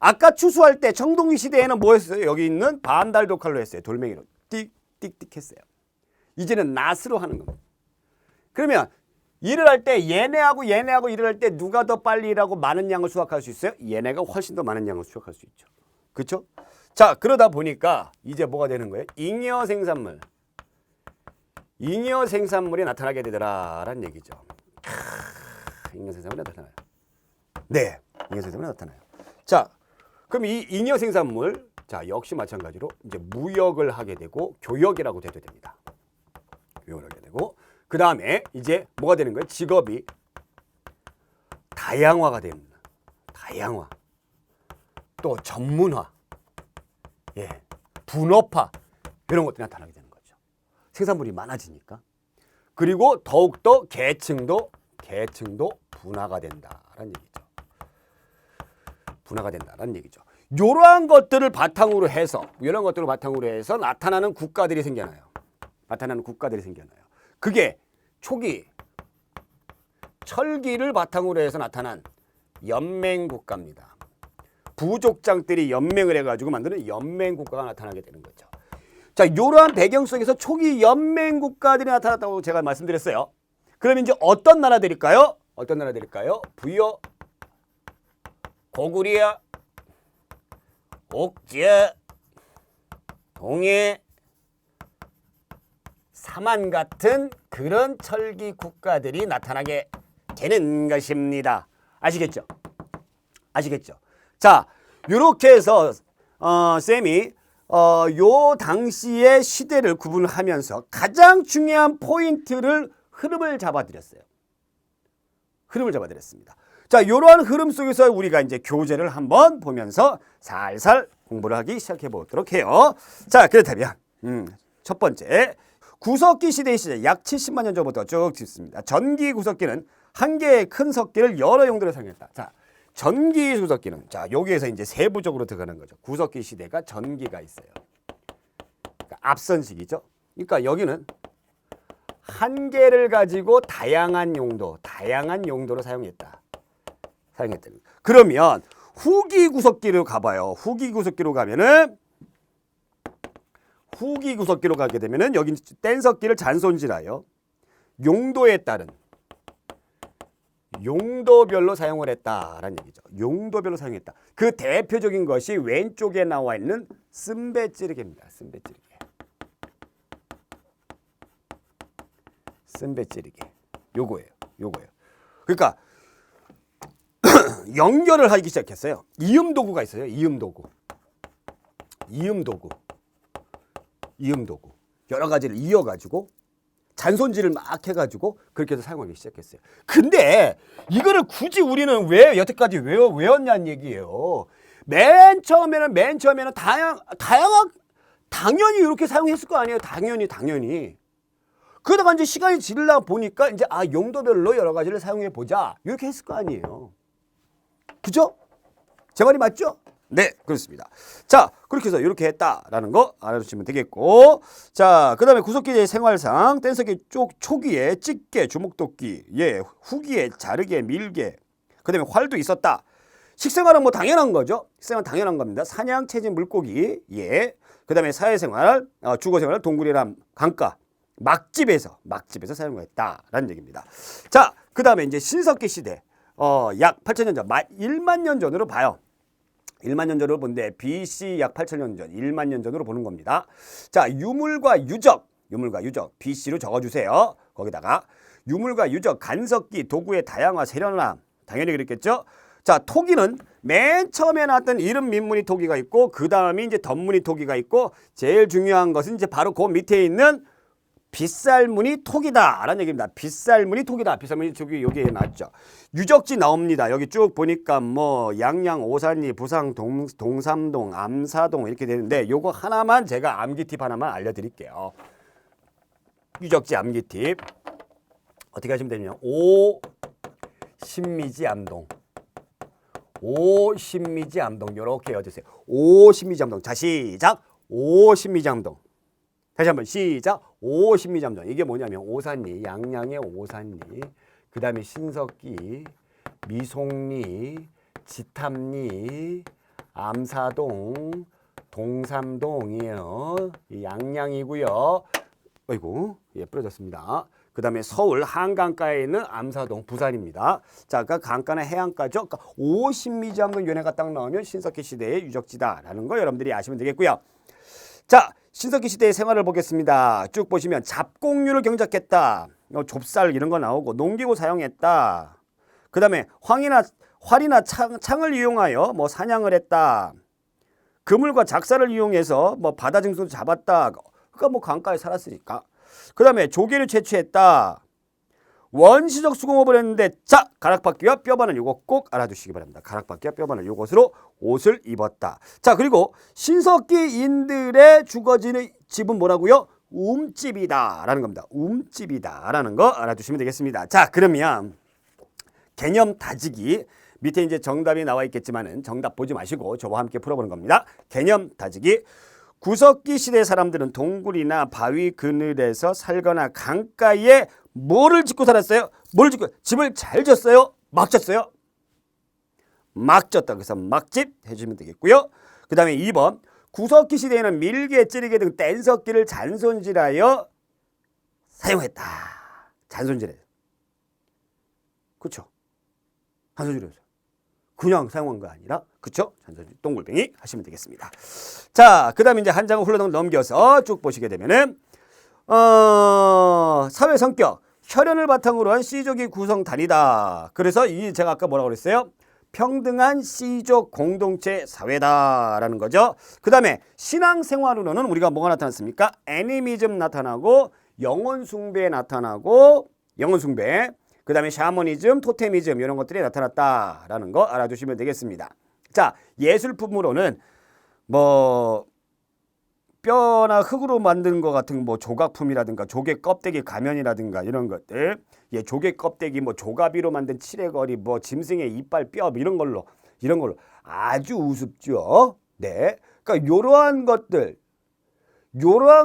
아까 추수할 때 청동기 시대에는 뭐 했어요? 여기 있는 반달돌칼로 했어요. 돌멩이로 띡띡띡 했어요. 이제는 낫으로 하는 겁니다. 그러면 일을 할 때 얘네하고 일을 할 때 누가 더 빨리 일하고 많은 양을 수확할 수 있어요? 얘네가 훨씬 더 많은 양을 수확할 수 있죠. 그렇죠? 자, 그러다 보니까 이제 뭐가 되는 거예요? 잉여 생산물이 나타나게 되더라라는 얘기죠. 잉여 생산물이 나타나요. 네, 잉여 생산물이 나타나요. 자, 그럼 이 잉여 생산물, 자, 역시 마찬가지로 이제 무역을 하게 되고 교역이라고 돼도 됩니다. 교역을 하게 되고, 그 다음에 이제 뭐가 되는 거예요? 직업이 다양화가 됩니다. 다양화, 또 전문화, 분업화, 이런 것들이 나타나게 되는 거죠. 생산물이 많아지니까. 그리고 더욱더 계층도 분화가 된다라는 얘기죠. 이러한 것들을 바탕으로 해서 나타나는 국가들이 생겨나요. 그게 초기 철기를 바탕으로 해서 나타난 연맹국가입니다. 부족장들이 연맹을 해가지고 만드는 연맹국가가 나타나게 되는 거죠. 자, 이러한 배경 속에서 초기 연맹국가들이 나타났다고 제가 말씀드렸어요. 그럼 이제 어떤 나라들일까요? 부여, 고구려, 옥제, 동해, 사만 같은 그런 철기 국가들이 나타나게 되는 것입니다. 아시겠죠? 자, 이렇게 해서 쌤이 요 당시의 시대를 구분하면서 가장 중요한 포인트를 흐름을 잡아드렸어요. 흐름을 잡아드렸습니다. 자, 이러한 흐름 속에서 우리가 이제 교재를 한번 보면서 살살 공부를 하기 시작해 보도록 해요. 자, 그렇다면 첫 번째, 구석기 시대의 시작 약 70만 년 전부터 쭉 있습니다. 전기 구석기는 한 개의 큰 석기를 여러 용도로 사용했다. 자, 전기 구석기는 자, 여기에서 이제 세부적으로 들어가는 거죠. 구석기 시대가 전기가 있어요. 그러니까 앞선 시기죠. 그러니까 여기는 한 개를 가지고 다양한 용도로 사용했다. 그러면 후기 구석기로 가봐요. 후기 구석기로 가게 되면은 여기 뗀석기를 잔손질하여 용도에 따른 용도별로 사용을 했다라는 얘기죠. 용도별로 사용했다. 그 대표적인 것이 왼쪽에 나와 있는 쓴배찌르개입니다. 쓴배찌르개. 요거예요. 그러니까 연결을 하기 시작했어요. 이음도구가 있어요. 이음도구. 여러 가지를 이어가지고 잔손질을 막 해가지고 그렇게 해서 사용하기 시작했어요. 근데 이거를 굳이 우리는 왜 여태까지 외웠냐는 얘기예요. 맨 처음에는 당연히 이렇게 사용했을 거 아니에요. 당연히. 그러다가 이제 시간이 지르다 보니까 이제 용도별로 여러 가지를 사용해 보자 이렇게 했을 거 아니에요. 그죠? 제 말이 맞죠? 네, 그렇습니다. 자, 그렇게 해서 이렇게 했다라는 거 알아두시면 되겠고, 자, 그 다음에 구석기의 생활상 뗀석기 초기에 집게, 주먹도끼, 후기에 자르게, 밀게, 그 다음에 활도 있었다. 식생활은 뭐 당연한 거죠. 식생활은 당연한 겁니다. 사냥, 채집, 물고기, 그 다음에 사회생활, 주거생활, 동굴이랑 강가, 막집에서 사용했다라는 얘기입니다. 자, 그 다음에 이제 신석기 시대, 약 8,000년 전, 1만 년 전으로 봐요. 1만 년 전으로 본데 BC 약 8,000년 전, 1만 년 전으로 보는 겁니다. 자, 유물과 유적, BC로 적어주세요. 거기다가 유물과 유적, 간석기, 도구의 다양화, 세련화, 당연히 그랬겠죠. 자, 토기는 맨 처음에 나왔던 이름 민무늬 토기가 있고 그 다음에 이제 덧무늬 토기가 있고 제일 중요한 것은 이제 바로 그 밑에 있는 빗살무늬 톡이다라는 얘기입니다. 빗살무늬 톡이다. 빗살무늬 톡이 여기에 나왔죠. 유적지 나옵니다. 여기 쭉 보니까 뭐 양양, 오산리, 부상, 동삼동, 암사동 이렇게 되는데 요거 하나만 제가 암기 팁 하나만 알려드릴게요. 유적지 암기 팁 어떻게 하시면 되냐면 오신미지 암동, 이렇게 해주세요. 오신미지 암동. 자, 시작. 오신미지 암동. 다시 한번 시작. 오신미잠정. 이게 뭐냐면 오산리, 양양의 오산리, 그 다음에 신석기, 미송리, 지탐리, 암사동, 동삼동이에요. 양양이고요. 아이고, 부러졌습니다. 그 다음에 서울 한강가에 있는 암사동, 부산입니다. 자, 아까 강가는 해안가죠. 그러니까 오신미잠동 연해가 딱 나오면 신석기 시대의 유적지다라는 거 여러분들이 아시면 되겠고요. 자, 신석기 시대의 생활을 보겠습니다. 쭉 보시면 잡곡류를 경작했다. 좁쌀 이런 거 나오고 농기구 사용했다. 그 다음에 활이나 창을 이용하여 뭐 사냥을 했다. 그물과 작사를 이용해서 뭐 바다 증소도 잡았다. 그러니까 뭐 강가에 살았으니까. 그 다음에 조개를 채취했다. 원시적 수공업을 했는데 자, 가락바퀴와 뼈바늘 요거 꼭 알아두시기 바랍니다. 가락바퀴와 뼈바늘 요것으로 옷을 입었다. 자, 그리고 신석기인들의 주거지는 집은 뭐라고요? 움집이다 라는 겁니다. 움집이다 라는 거 알아두시면 되겠습니다. 자, 그러면 개념 다지기 밑에 이제 정답이 나와 있겠지만은 정답 보지 마시고 저와 함께 풀어보는 겁니다. 개념 다지기. 구석기 시대 사람들은 동굴이나 바위 그늘에서 살거나 강가에 뭐를 짓고 살았어요? 집을 잘 졌어요? 막 졌어요? 막 졌다. 그래서 막집 해주시면 되겠고요. 그 다음에 2번. 구석기 시대에는 밀개, 찌르개 등 뗀석기를 잔손질하여 사용했다. 잔손질해. 그렇죠? 잔손질해서 그냥 사용한 거 아니라, 그렇죠? 잔손질 동굴뱅이 하시면 되겠습니다. 자, 그 다음에 이제 한 장을 훌러덩 넘겨서 쭉 보시게 되면은 사회 성격, 혈연을 바탕으로 한 C족이 구성단이다. 그래서 이 제가 아까 뭐라고 그랬어요? 평등한 C족 공동체 사회다라는 거죠. 그 다음에 신앙생활로는 우리가 뭐가 나타났습니까? 애니미즘 나타나고 영혼숭배 나타나고 영혼숭배. 그 다음에 샤머니즘, 토테미즘 이런 것들이 나타났다라는 거 알아두시면 되겠습니다. 자, 예술품으로는 뭐 뼈나 흙으로 만든 것 같은 뭐 조각품이라든가 조개 껍데기 가면이라든가 이런 것들, 예, 조개 껍데기 뭐 조가비로 만든 칠해거리, 뭐 짐승의 이빨 뼈 이런 걸로 아주 우습죠. 네, 그러니까 요러한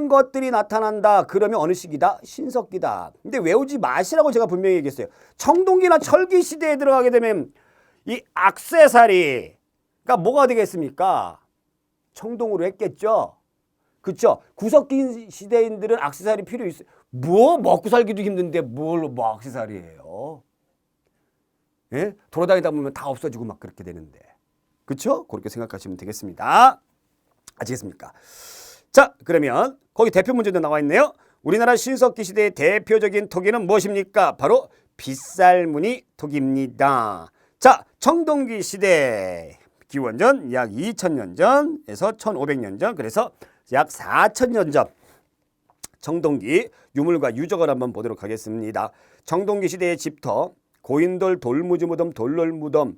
것들이 나타난다. 그러면 어느 시기다? 신석기다. 근데 외우지 마시라고 제가 분명히 얘기했어요. 청동기나 철기 시대에 들어가게 되면 이 액세서리가 뭐가 되겠습니까? 청동으로 했겠죠. 그쵸? 구석기 시대인들은 액세서리 필요 있어요. 뭐 먹고 살기도 힘든데 뭘로 뭐 액세서리예요? 예? 돌아다니다 보면 다 없어지고 막 그렇게 되는데. 그쵸? 그렇게 생각하시면 되겠습니다. 아시겠습니까? 자, 그러면 거기 대표 문제도 나와 있네요. 우리나라 신석기 시대의 대표적인 토기는 무엇입니까? 바로 빗살무늬 토기입니다. 자, 청동기 시대 기원전 약 2000년 전에서 1500년 전, 그래서 약 4000년 전 청동기 유물과 유적을 한번 보도록 하겠습니다. 청동기 시대의 집터, 고인돌 돌무지 무덤, 돌롤 무덤.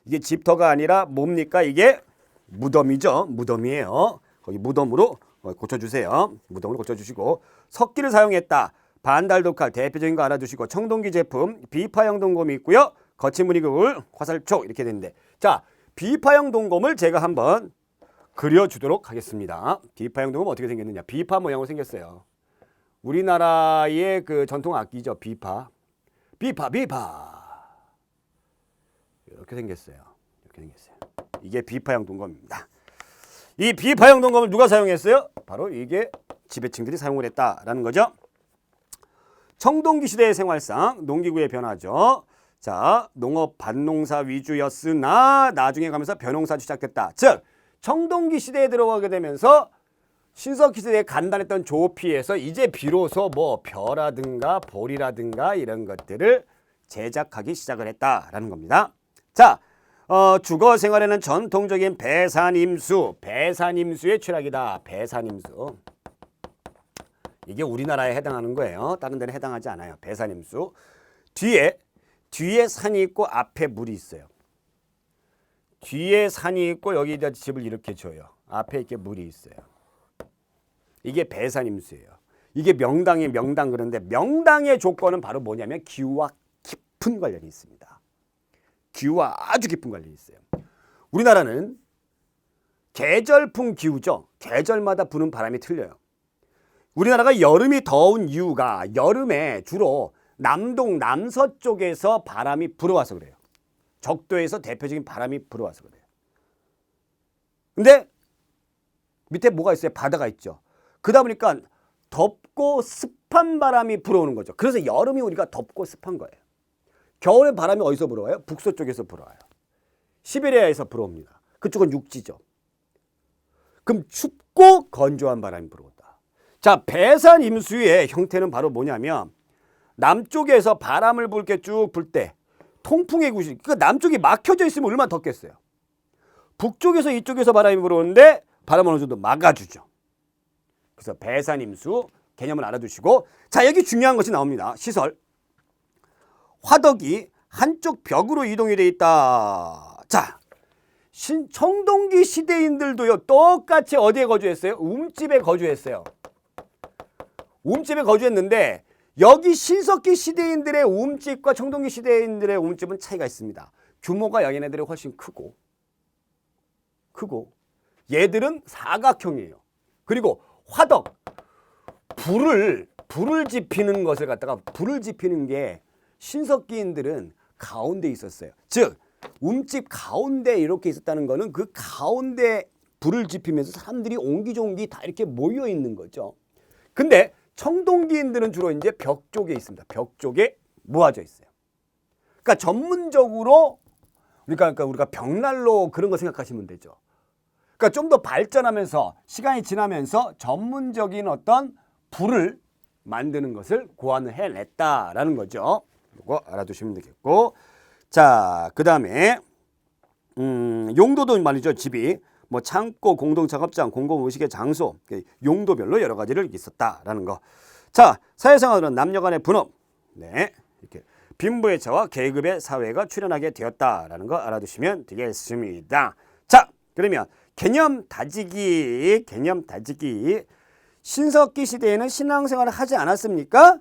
이게 집터가 아니라 뭡니까? 이게 무덤이죠. 무덤이에요. 거기 무덤으로 고쳐주세요. 무덤으로 고쳐주시고, 석기를 사용했다. 반달독칼 대표적인 거 알아두시고, 청동기 제품 비파형 동검이 있고요. 거친 무늬극을 화살촉 이렇게 되는데, 자, 비파형 동검을 제가 한번 그려주도록 하겠습니다. 비파형 동검 어떻게 생겼느냐? 비파 모양으로 생겼어요. 우리나라의 그 전통 악기죠. 비파. 이렇게 생겼어요. 이렇게 생겼어요. 이게 비파형 동검입니다. 이 비파형 동검을 누가 사용했어요? 바로 이게 지배층들이 사용을 했다라는 거죠. 청동기 시대의 생활상 농기구의 변화죠. 자, 농업 밭농사 위주였으나 나중에 가면서 벼농사도 시작됐다. 즉, 청동기 시대에 들어가게 되면서 신석기 시대에 간단했던 조피에서 이제 비로소 뭐 벼라든가 볼이라든가 이런 것들을 제작하기 시작을 했다라는 겁니다. 자, 주거 생활에는 전통적인 배산임수의 취락이다. 배산임수. 이게 우리나라에 해당하는 거예요. 다른 데는 해당하지 않아요. 배산임수. 뒤에 산이 있고 앞에 물이 있어요. 뒤에 산이 있고 여기다 집을 이렇게 줘요. 앞에 이렇게 물이 있어요. 이게 배산임수예요. 이게 명당 그런데 명당의 조건은 바로 뭐냐면 기후와 깊은 관련이 있습니다. 기후와 아주 깊은 관련이 있어요. 우리나라는 계절풍 기후죠. 계절마다 부는 바람이 틀려요. 우리나라가 여름이 더운 이유가 여름에 주로 남동, 남서쪽에서 바람이 불어와서 그래요. 적도에서 대표적인 바람이 불어와서 그래요. 근데 밑에 뭐가 있어요? 바다가 있죠. 그러다 보니까 덥고 습한 바람이 불어오는 거죠. 그래서 여름이 우리가 덥고 습한 거예요. 겨울에 바람이 어디서 불어와요? 북서쪽에서 불어와요. 시베리아에서 불어옵니다. 그쪽은 육지죠. 그럼 춥고 건조한 바람이 불어온다. 자, 배산임수의 형태는 바로 뭐냐면 남쪽에서 바람을 불게 쭉 불 때 통풍의 구실, 그러니까 남쪽이 막혀져 있으면 얼마나 덥겠어요. 북쪽에서 이쪽에서 바람이 불어오는데 바람을 어느 정도 막아주죠. 그래서 배산임수 개념을 알아두시고, 자, 여기 중요한 것이 나옵니다. 시설. 화덕이 한쪽 벽으로 이동이 돼 있다. 자, 청동기 시대인들도요 똑같이 어디에 거주했어요? 움집에 거주했어요. 움집에 거주했는데 여기 신석기 시대인들의 움집과 청동기 시대인들의 움집은 차이가 있습니다. 규모가 얘네들이 훨씬 크고 얘들은 사각형이에요. 그리고 화덕, 불을 지피는 것을 갖다가 불을 지피는 게 신석기인들은 가운데 있었어요. 즉 움집 가운데 이렇게 있었다는 거는 그 가운데 불을 지피면서 사람들이 옹기종기 다 이렇게 모여 있는 거죠. 근데 청동기인들은 주로 이제 벽 쪽에 있습니다. 벽 쪽에 모아져 있어요. 그러니까 전문적으로 우리가 벽난로 그런 거 생각하시면 되죠. 그러니까 좀 더 발전하면서 시간이 지나면서 전문적인 어떤 불을 만드는 것을 고안을 해냈다라는 거죠. 이거 알아두시면 되겠고, 자, 그 다음에 용도도 말이죠. 집이 뭐 창고, 공동작업장, 공공의식의 장소, 용도별로 여러 가지를 있었다라는 거. 자, 사회생활은 남녀간의 분업, 네, 이렇게 빈부의 차와 계급의 사회가 출현하게 되었다라는 거 알아두시면 되겠습니다. 자, 그러면 개념 다지기 신석기 시대에는 신앙생활을 하지 않았습니까?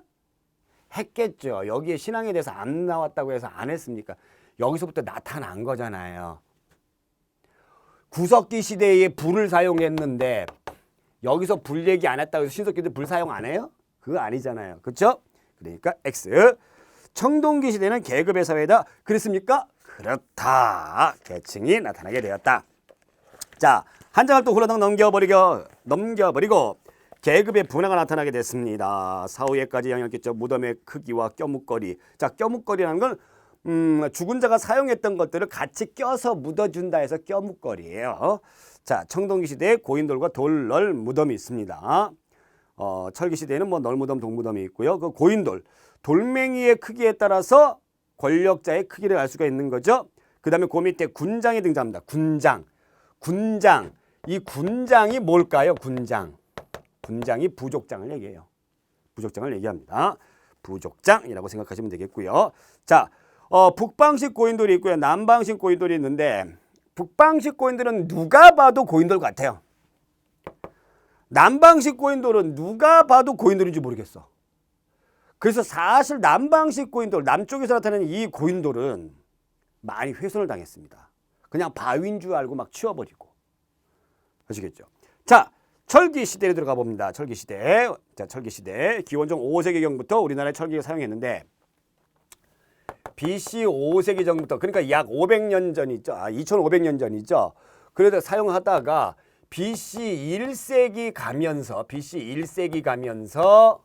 했겠죠. 여기에 신앙에 대해서 안 나왔다고 해서 안 했습니까? 여기서부터 나타난 거잖아요. 구석기 시대에 불을 사용했는데 여기서 불 얘기 안 했다고 해서 신석기도 불 사용 안 해요? 그거 아니잖아요. 그렇죠? 그러니까 X. 청동기 시대는 계급의 사회다. 그랬습니까? 그렇다. 계층이 나타나게 되었다. 자, 한 장을 또 홀라당 넘겨버리고 계급의 분화가 나타나게 됐습니다. 사후에까지 영향을 끼쳐 무덤의 크기와 껴묵거리. 자, 껴묵거리라는 건 죽은 자가 사용했던 것들을 같이 껴서 묻어준다 해서 껴묵거리예요. 자, 청동기 시대에 고인돌과 돌널 무덤이 있습니다. 철기 시대에는 뭐 널무덤, 동무덤이 있고요. 그 고인돌, 돌멩이의 크기에 따라서 권력자의 크기를 알 수가 있는 거죠. 그 다음에 그 밑에 군장이 등장합니다. 군장. 이 군장이 뭘까요? 군장이 부족장을 얘기해요. 부족장을 얘기합니다. 부족장이라고 생각하시면 되겠고요. 자, 북방식 고인돌이 있고요. 남방식 고인돌이 있는데 북방식 고인돌은 누가 봐도 고인돌 같아요. 남방식 고인돌은 누가 봐도 고인돌인지 모르겠어. 그래서 사실 남방식 고인돌, 남쪽에서 나타나는 이 고인돌은 많이 훼손을 당했습니다. 그냥 바위인 줄 알고 막 치워버리고. 아시겠죠? 자, 철기 시대로 들어가 봅니다. 철기 시대. 자, 철기 시대. 기원전 5세기경부터 우리나라에 철기를 사용했는데 BC 5세기 전부터, 그러니까 약 500년 전이죠. 2500년 전이죠. 그래도 사용하다가 BC 1세기 가면서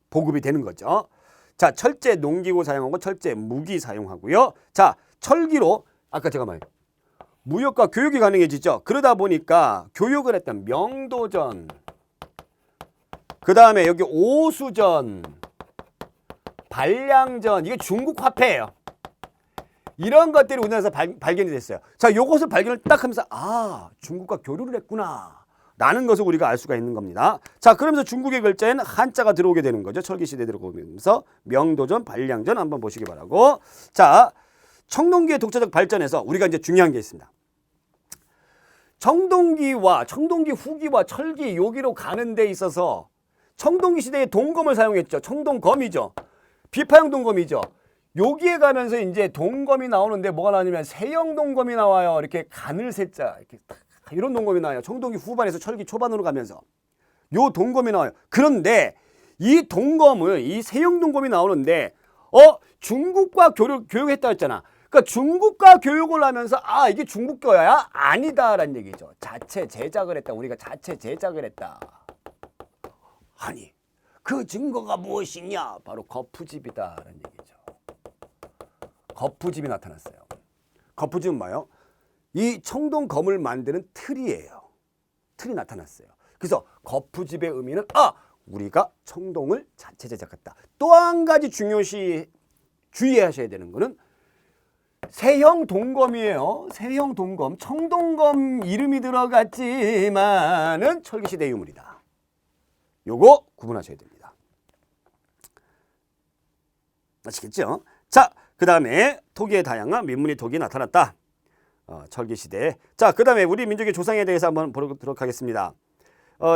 보급이 되는 거죠. 자, 철제 농기구 사용하고 철제 무기 사용하고요. 자, 철기로 아까 제가 말했죠. 무역과 교육이 가능해지죠. 그러다 보니까 교육을 했던 명도전, 그 다음에 여기 오수전, 반량전, 이게 중국 화폐예요. 이런 것들이 우리나라에서 발견이 됐어요. 자, 요것을 발견을 딱 하면서 중국과 교류를 했구나 라는 것을 우리가 알 수가 있는 겁니다. 자, 그러면서 중국의 글자에는 한자가 들어오게 되는 거죠. 철기시대에 들어오면서 명도전, 반량전 한번 보시기 바라고. 자, 청동기의 독자적 발전에서 우리가 이제 중요한 게 있습니다. 청동기 후기와 철기 여기로 가는 데 있어서 청동기 시대에 동검을 사용했죠. 청동검이죠. 비파형 동검이죠. 여기에 가면서 이제 동검이 나오는데 뭐가 나오냐면 세형 동검이 나와요. 이렇게 간을 세자 이렇게 이런 동검이 나와요. 청동기 후반에서 철기 초반으로 가면서 요 동검이 나와요. 그런데 이 동검을, 이 세형 동검이 나오는데 중국과 교육했다 했잖아. 그러니까 중국과 교육을 하면서 이게 중국 거야? 아니다라는 얘기죠. 자체 제작을 했다. 우리가 자체 제작을 했다. 아니, 그 증거가 무엇이냐? 바로 거푸집이다라는 얘기죠. 거푸집이 나타났어요. 거푸집은 뭐예요? 이 청동검을 만드는 틀이에요. 틀이 나타났어요. 그래서 거푸집의 의미는 우리가 청동을 자체 제작했다. 또 한 가지 주의하셔야 되는 거는 세형 동검이에요. 세형 동검, 청동검 이름이 들어갔지만은 철기시대 유물이다. 요거 구분하셔야 됩니다. 아시겠죠? 자, 그 다음에 토기의 다양한 민물이 토기 나타났다. 철기시대. 자, 그 다음에 우리 민족의 조상에 대해서 한번 보도록 하겠습니다.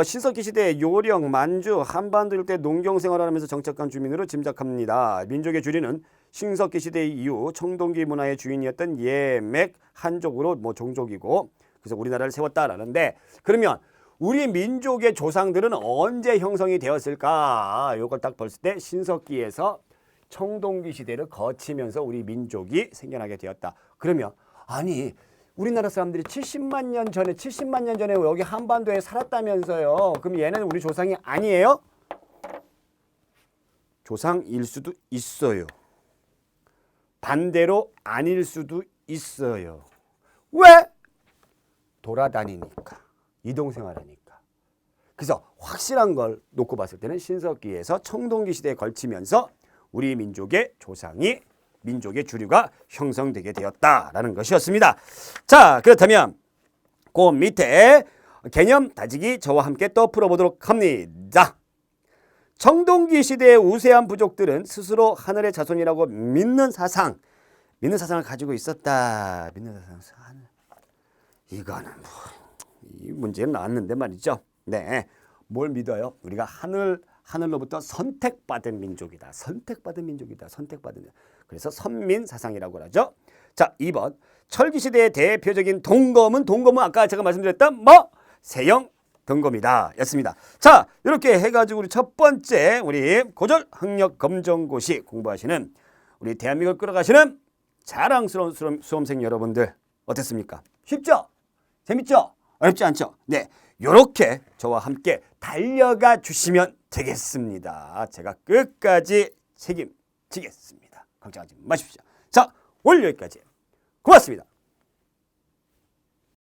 신석기 시대 요령, 만주, 한반도 일대 농경 생활을 하면서 정착한 주민으로 짐작합니다. 민족의 주리는 신석기 시대 이후 청동기 문화의 주인이었던 예맥 한족으로 종족이고, 그래서 우리나라를 세웠다라는데, 그러면 우리 민족의 조상들은 언제 형성이 되었을까? 이걸 딱 봤을 때 신석기에서 청동기 시대를 거치면서 우리 민족이 생겨나게 되었다. 그러면 아니, 우리나라 사람들이 70만 년 전에 여기 한반도에 살았다면서요. 그럼 얘는 우리 조상이 아니에요? 조상일 수도 있어요. 반대로 아닐 수도 있어요. 왜? 돌아다니니까. 이동생활하니까. 그래서 확실한 걸 놓고 봤을 때는 신석기에서 청동기 시대에 걸치면서 우리 민족의 조상이, 민족의 주류가 형성되게 되었다라는 것이었습니다. 자, 그렇다면 그 밑에 개념 다지기 저와 함께 또 풀어보도록 합니다. 청동기 시대의 우세한 부족들은 스스로 하늘의 자손이라고 믿는 사상을 가지고 있었다. 믿는 사상. 이거는 이 문제는 나왔는데 말이죠. 네, 뭘 믿어요? 우리가 하늘로부터 선택받은 민족이다. 그래서 선민 사상이라고 하죠. 자, 2번. 철기 시대의 대표적인 동검은 아까 제가 말씀드렸던 세영 동검이다 였습니다. 자, 이렇게 해가지고 우리 첫 번째 우리 고졸 학력 검정고시 공부하시는 우리 대한민국을 끌어가시는 자랑스러운 수험생 여러분들 어땠습니까? 쉽죠? 재밌죠? 어렵지 않죠? 네, 이렇게 저와 함께 달려가 주시면 되겠습니다. 제가 끝까지 책임지겠습니다. 걱정하지 마십시오. 자, 오늘 여기까지. 고맙습니다.